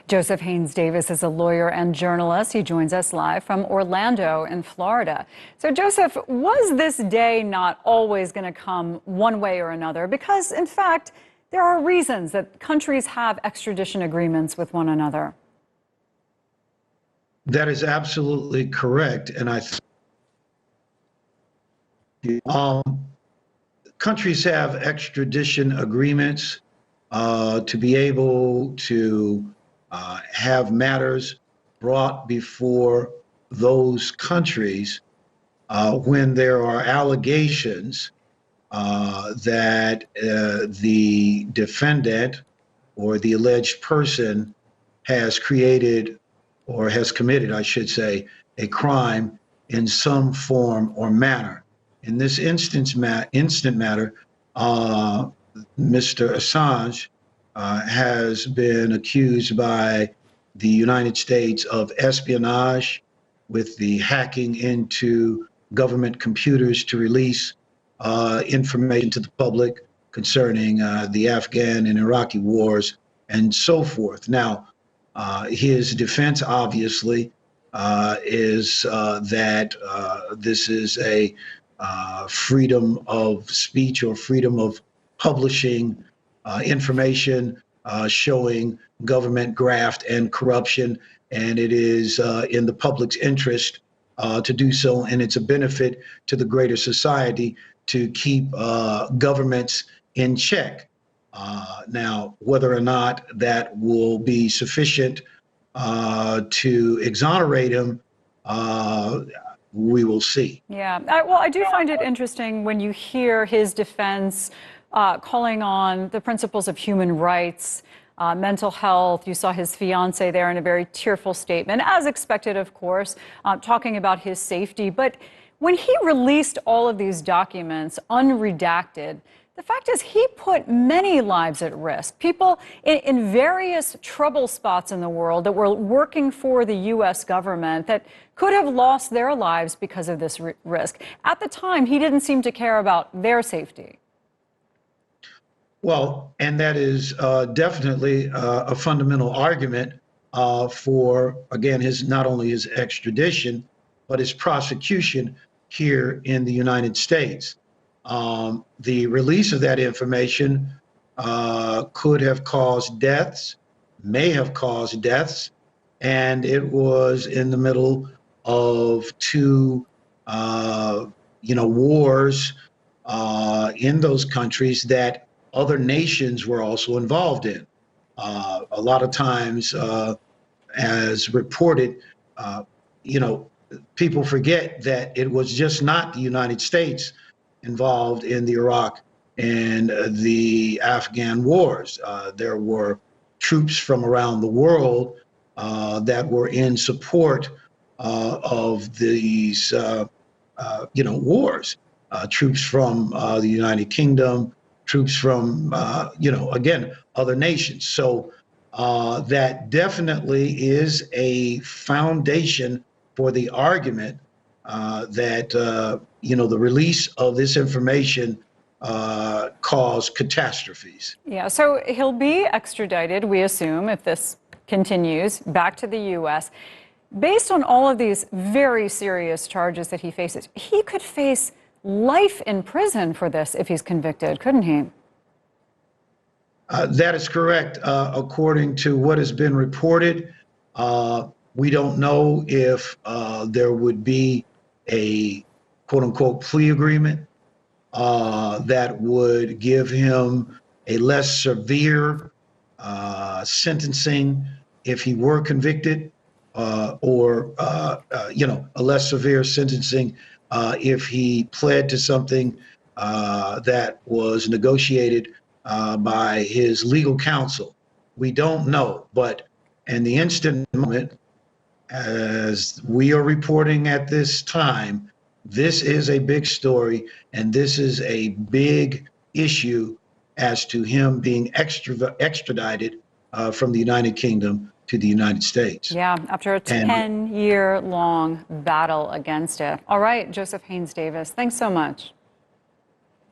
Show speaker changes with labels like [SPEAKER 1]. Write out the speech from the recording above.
[SPEAKER 1] Joseph Haynes Davis is a lawyer and journalist. He joins us live from Orlando in Florida. So, Joseph, was this day not always going to come one way or another? Because, in fact, there are reasons that countries have extradition agreements with one another.
[SPEAKER 2] That is absolutely correct. And I think countries have extradition agreements to be able to have matters brought before those countries when there are allegations that the defendant or the alleged person has created or has committed, I should say, a crime in some form or manner. In this instant matter, Mr. Assange has been accused by the United States of espionage with the hacking into government computers to release information to the public concerning the Afghan and Iraqi wars and so forth. Now, his defense obviously is that this is a freedom of speech or freedom of publishing information showing government graft and corruption, and it is in the public's interest to do so, and it's a benefit to the greater society to keep governments in check. Now, whether or not that will be sufficient to exonerate him, we will see.
[SPEAKER 1] Yeah, well, I do find it interesting when you hear his defense calling on the principles of human rights, mental health. You saw his fiance there in a very tearful statement, as expected, of course, talking about his safety. But when he released all of these documents unredacted, the fact is he put many lives at risk. People in various trouble spots in the world that were working for the U.S. government that could have lost their lives because of this risk. At the time, he didn't seem to care about their safety.
[SPEAKER 2] Well, and that is definitely a fundamental argument for, again, not only his extradition, but his prosecution here in the United States. The release of that information could have caused deaths, may have caused deaths, and it was in the middle of two, wars in those countries that other nations were also involved in. A lot of times, as reported, people forget that it was just not the United States involved in the Iraq and the Afghan wars. There were troops from around the world that were in support of these, wars. Troops from the United Kingdom, troops from, again, other nations. So that definitely is a foundation for the argument that, the release of this information caused catastrophes.
[SPEAKER 1] Yeah, so he'll be extradited, we assume, if this continues, back to the U.S. Based on all of these very serious charges that he faces, he could face life in prison for this if he's convicted, couldn't he?
[SPEAKER 2] That is correct. According to what has been reported, we don't know if there would be a quote unquote plea agreement that would give him a less severe sentencing if he were convicted, or a less severe sentencing if he pled to something that was negotiated by his legal counsel. We don't know, but in the instant moment, as we are reporting at this time, this is a big story, and this is a big issue as to him being extradited from the United Kingdom to the United States.
[SPEAKER 1] Yeah, after a 10-year-long battle against it. All right, Joseph Haynes Davis, thanks so much.